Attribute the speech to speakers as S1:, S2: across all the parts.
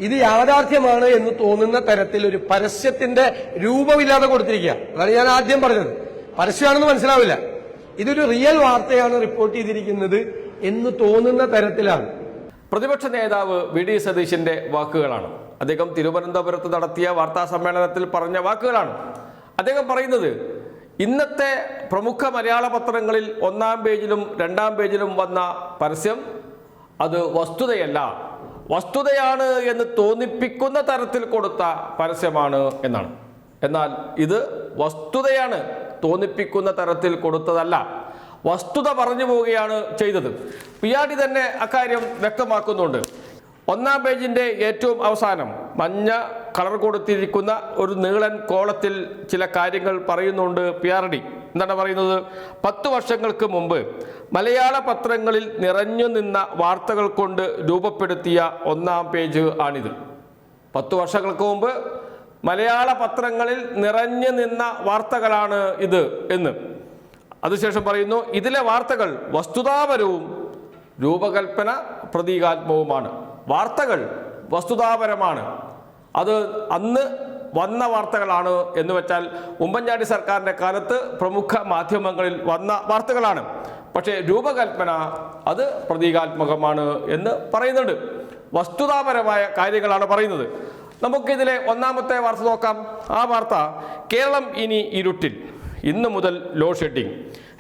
S1: ഇത് യാഥാർത്ഥ്യമാണ് എന്ന് തോന്നുന്ന തരത്തിൽ ഒരു പരസ്യത്തിന്റെ രൂപമില്ലാതെ കൊടുത്തിരിക്കുക. അതാണ് ഞാൻ ആദ്യം പറഞ്ഞത്. പരസ്യമാണെന്ന് മനസ്സിലാവില്ല. ഇതൊരു റിയൽ വാർത്തയാണ് റിപ്പോർട്ട് ചെയ്തിരിക്കുന്നത് എന്ന് തോന്നുന്ന തരത്തിലാണ്.
S2: പ്രതിപക്ഷ നേതാവ് വി.ഡി. സതീശന്റെ വാക്കുകളാണ്. അദ്ദേഹം തിരുവനന്തപുരത്ത് നടത്തിയ വാർത്താ സമ്മേളനത്തിൽ പറഞ്ഞ വാക്കുകളാണ്. അദ്ദേഹം പറയുന്നത്, ഇന്നത്തെ പ്രമുഖ മലയാള പത്രങ്ങളിൽ 1-ാം പേജിലും 2-ാം പേജിലും വന്ന പരസ്യം അത് വസ്തുതയല്ല, വസ്തുതയാണ് എന്ന് തോന്നിപ്പിക്കുന്ന തരത്തിൽ കൊടുത്ത പരസ്യമാണ് എന്നാണ്. എന്നാൽ ഇത് വസ്തുതയാണ്, തോന്നിപ്പിക്കുന്ന തരത്തിൽ കൊടുത്തതല്ല, വസ്തുത പറഞ്ഞു പോവുകയാണ് ചെയ്തത്. പിയാടി തന്നെ അക്കാര്യം വ്യക്തമാക്കുന്നുണ്ട്. 1-ാം പേജിന്റെ ഏറ്റവും അവസാനം മഞ്ഞ കളർ കൊടുത്തിരിക്കുന്ന ഒരു നീളൻ കോളത്തിൽ ചില കാര്യങ്ങൾ പറയുന്നുണ്ട് പിയാടി. എന്താണ് പറയുന്നത്? 10 വർഷങ്ങൾക്ക് മുമ്പ് മലയാള പത്രങ്ങളിൽ നിറഞ്ഞു നിന്ന വാർത്തകൾ കൊണ്ട് രൂപപ്പെടുത്തിയ 1-ാം പേജ് ആണിത്. 10 വർഷങ്ങൾക്ക് മുമ്പ് മലയാള പത്രങ്ങളിൽ നിറഞ്ഞു നിന്ന വാർത്തകളാണ് ഇത് എന്ന്. അതിനുശേഷം പറയുന്നു, ഇതിലെ വാർത്തകൾ വസ്തുതാപരവും രൂപകൽപ്പന പ്രതീകാത്മകവുമാണ്. വാർത്തകൾ വസ്തുതാപരമാണ്, അത് അന്ന് വന്ന വാർത്തകളാണ് എന്ന് വെച്ചാൽ ഉമ്മൻചാണ്ടി സർക്കാരിൻ്റെ കാലത്ത് പ്രമുഖ മാധ്യമങ്ങളിൽ വന്ന വാർത്തകളാണ്. പക്ഷേ രൂപകൽപ്പന അത് പ്രതീകാത്മകമാണ് എന്ന് പറയുന്നുണ്ട്. വസ്തുതാപരമായ കാര്യങ്ങളാണ് പറയുന്നത്. നമുക്കിതിലെ 1-ാമത്തെ വാർത്ത നോക്കാം. ആ വാർത്ത, കേരളം ഇനി ഇരുട്ടിൽ, ഇന്ന് മുതൽ ലോഡ് ഷെഡിംഗ്,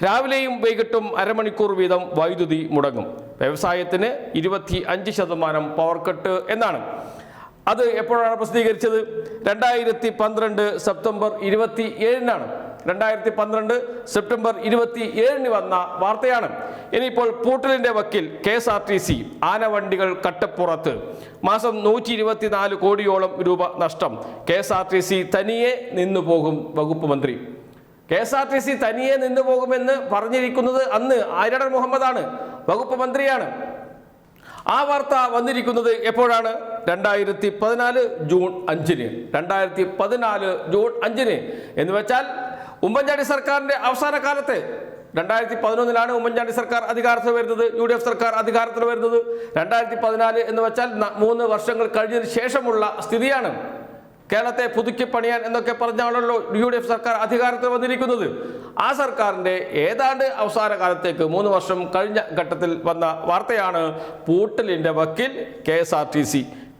S2: രാവിലെയും വൈകിട്ടും അരമണിക്കൂർ വീതം വൈദ്യുതി മുടങ്ങും, വ്യവസായത്തിന് 25% പവർ കട്ട് എന്നാണ്. അത് എപ്പോഴാണ് പ്രസിദ്ധീകരിച്ചത്? 2012 സെപ്റ്റംബർ 27-നാണ്. 2012 സെപ്റ്റംബർ 27-ന് വന്ന വാർത്തയാണ്. ഇനിയിപ്പോൾ പൂട്ടലിന്റെ വക്കിൽ KSRTC, ആനവണ്ടികൾ കട്ടപ്പുറത്ത്, മാസം 124 കോടിയോളം രൂപ നഷ്ടം, KSRTC തനിയെ നിന്നുപോകും വകുപ്പ് മന്ത്രി. KSRTC തനിയെ നിന്നു പോകുമെന്ന് പറഞ്ഞിരിക്കുന്നത് അന്ന് ആര്യടൻ മുഹമ്മദാണ്, വകുപ്പ് മന്ത്രിയാണ്. ആ വാർത്ത വന്നിരിക്കുന്നത് എപ്പോഴാണ്? 2014 ജൂൺ 5-ന്. 2014 ജൂൺ 5-ന് എന്ന് വെച്ചാൽ ഉമ്മൻചാണ്ടി സർക്കാരിന്റെ അവസാന കാലത്ത്. 2011-ലാണ് ഉമ്മൻചാണ്ടി സർക്കാർ അധികാരത്തിൽ വരുന്നത്, UDF സർക്കാർ അധികാരത്തിൽ വരുന്നത്. 2014 എന്ന് വെച്ചാൽ 3 വർഷങ്ങൾ കഴിഞ്ഞതിന് ശേഷമുള്ള സ്ഥിതിയാണ്. കേരളത്തെ പുതുക്കി പണിയാൻ എന്നൊക്കെ പറഞ്ഞാണല്ലോ UDF സർക്കാർ അധികാരത്തിൽ വന്നിരിക്കുന്നത്. ആ സർക്കാരിൻ്റെ ഏതാണ്ട് അവസാന കാലത്തേക്ക് 3 വർഷം കഴിഞ്ഞ ഘട്ടത്തിൽ വന്ന വാർത്തയാണ് പൂട്ടലിൻ്റെ വക്കിൽ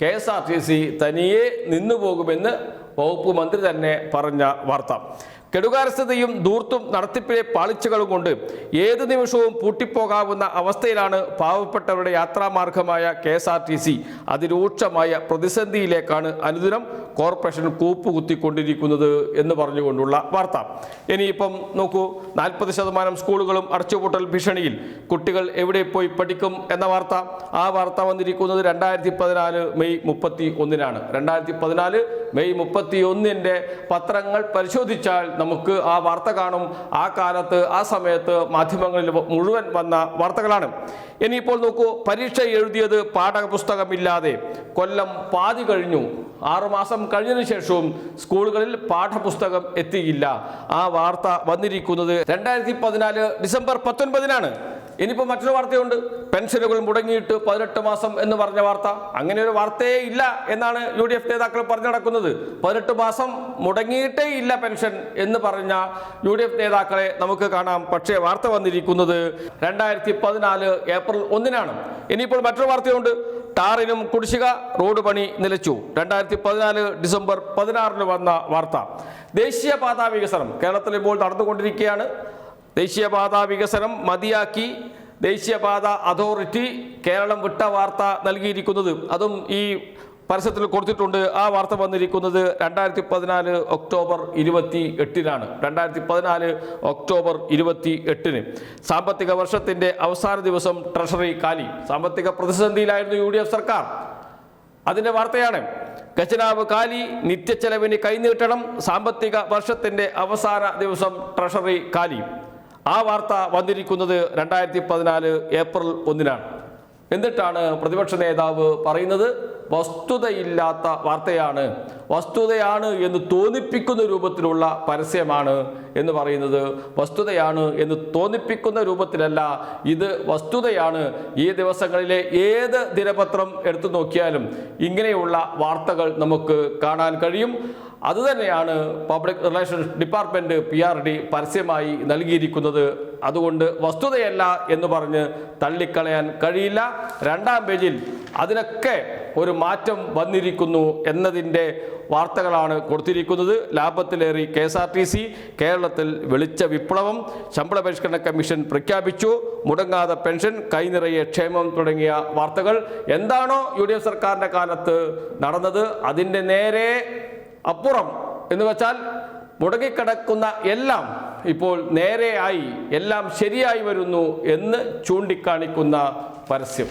S2: KSRTC തനിയെ നിന്നുപോകുമെന്ന് വകുപ്പ് മന്ത്രി തന്നെ പറഞ്ഞ വാർത്ത. കെടുകാര്യസ്ഥതയും ധൂർത്തും നടത്തിപ്പിലെ പാളിച്ചകളും കൊണ്ട് ഏത് നിമിഷവും പൂട്ടിപ്പോകാവുന്ന അവസ്ഥയിലാണ് പാവപ്പെട്ടവരുടെ യാത്രാമാർഗമായ KSRTC. അതിരൂക്ഷമായ പ്രതിസന്ധിയിലേക്കാണ് അനുദിനം കോർപ്പറേഷൻ കൂപ്പുകുത്തിക്കൊണ്ടിരിക്കുന്നത് എന്ന് പറഞ്ഞുകൊണ്ടുള്ള വാർത്ത. ഇനിയിപ്പം നോക്കൂ, 40% സ്കൂളുകളും അടച്ചുപൂട്ടൽ ഭീഷണിയിൽ, കുട്ടികൾ എവിടെ പോയി പഠിക്കും എന്ന വാർത്ത. ആ വാർത്ത വന്നിരിക്കുന്നത് 2014 മെയ് 31-നാണ്. 2014 മെയ് 31-ന്റെ പത്രങ്ങൾ പരിശോധിച്ചാൽ നമുക്ക് ആ വാർത്ത കാണും. ആ കാലത്ത്, ആ സമയത്ത് മാധ്യമങ്ങളിൽ മുഴുവൻ വന്ന വാർത്തകളാണ്. ഇനിയിപ്പോൾ നോക്കൂ, പരീക്ഷ എഴുതിയത് പാഠപുസ്തകമില്ലാതെ, കൊല്ലം പാതി കഴിഞ്ഞു, 6 മാസം കഴിഞ്ഞതിന് ശേഷവും സ്കൂളുകളിൽ പാഠപുസ്തകം എത്തിയില്ല. ആ വാർത്ത വന്നിരിക്കുന്നത് 2014 ഡിസംബർ 19-നാണ്. ഇനിയിപ്പോൾ മറ്റൊരു വാർത്തയുണ്ട്, പെൻഷനുകൾ മുടങ്ങിയിട്ട് 18 മാസം എന്ന് പറഞ്ഞ വാർത്ത. അങ്ങനെ ഒരു വാർത്തയേ ഇല്ല എന്നാണ് UDF നേതാക്കൾ പറഞ്ഞു നടക്കുന്നത്. 18 മാസം മുടങ്ങിയിട്ടേ ഇല്ല പെൻഷൻ എന്ന് പറഞ്ഞ UDF നേതാക്കളെ നമുക്ക് കാണാം. പക്ഷേ വാർത്ത വന്നിരിക്കുന്നത് 2014 ഏപ്രിൽ 1-നാണ്. ഇനിയിപ്പോൾ മറ്റൊരു വാർത്തയുണ്ട്, ടാറിനും കുടിശ്ശിക, റോഡ് പണി നിലച്ചു. 2014 ഡിസംബർ 16-ന് വന്ന വാർത്ത. ദേശീയപാത വികസനം കേരളത്തിൽ ഇപ്പോൾ നടന്നുകൊണ്ടിരിക്കുകയാണ്. ദേശീയപാത വികസനം മതിയാക്കി ദേശീയപാത അതോറിറ്റി കേരളം വിട്ട വാർത്ത നൽകിയിരിക്കുന്നത്, അതും ഈ പരസ്യത്തിൽ കൊടുത്തിട്ടുണ്ട്. ആ വാർത്ത വന്നിരിക്കുന്നത് 2014 ഒക്ടോബർ 28-നാണ്. 2014 ഒക്ടോബർ 28-ന്. സാമ്പത്തിക വർഷത്തിന്റെ അവസാന ദിവസം ട്രഷറി കാലി. സാമ്പത്തിക പ്രതിസന്ധിയിലായിരുന്നു UDF സർക്കാർ. അതിന്റെ വാർത്തയാണ്, ഖജനാവ് കാലി, നിത്യച്ചെലവിന് കൈനീട്ടണം, സാമ്പത്തിക വർഷത്തിന്റെ അവസാന ദിവസം ട്രഷറി കാലി. ആ വാർത്ത വന്നിരിക്കുന്നത് 2014 ഏപ്രിൽ 1-നാണ്. എന്നിട്ടാണ് പ്രതിപക്ഷ നേതാവ് പറയുന്നത്, വസ്തുതയില്ലാത്ത വാർത്തയാണ്, വസ്തുതയാണ് എന്ന് തോന്നിപ്പിക്കുന്ന രൂപത്തിലുള്ള പരസ്യമാണ് എന്ന് പറയുന്നത് വസ്തുതയാണ് എന്ന് തോന്നിപ്പിക്കുന്ന രൂപത്തിലല്ല, ഇത് വസ്തുതയാണ്. ഈ ദിവസങ്ങളിലെ ഏത് ദിനപത്രം എടുത്തു നോക്കിയാലും ഇങ്ങനെയുള്ള വാർത്തകൾ നമുക്ക് കാണാൻ കഴിയും. അതുതന്നെയാണ് പബ്ലിക് റിലേഷൻസ് ഡിപ്പാർട്ട്മെന്റ് PRD പരസ്യമായി നൽകിയിരിക്കുന്നത്. അതുകൊണ്ട് വസ്തുതയല്ല എന്ന് പറഞ്ഞ് തള്ളിക്കളയാൻ കഴിയില്ല. രണ്ടാം പേജിൽ അതിനൊക്കെ ഒരു മാറ്റം വന്നിരിക്കുന്നു എന്നതിൻ്റെ വാർത്തകളാണ് കൊടുത്തിരിക്കുന്നത്. ലാഭത്തിലേറി KSRTC, കേരളത്തിൽ വെളിച്ച വിപ്ലവം, ശമ്പള പരിഷ്കരണ കമ്മീഷൻ പ്രഖ്യാപിച്ചു, മുടങ്ങാതെ പെൻഷൻ, കൈനിറയെ ക്ഷേമം തുടങ്ങിയ വാർത്തകൾ. എന്താണോ UDF സർക്കാരിൻ്റെ കാലത്ത് നടന്നത് അതിൻ്റെ നേരെ അപ്പുറം എന്ന് വെച്ചാൽ മുടങ്ങിക്കിടക്കുന്ന എല്ലാം ഇപ്പോൾ നേരെയായി, എല്ലാം ശരിയായി വരുന്നു എന്ന് ചൂണ്ടിക്കാണിക്കുന്ന പരസ്യം.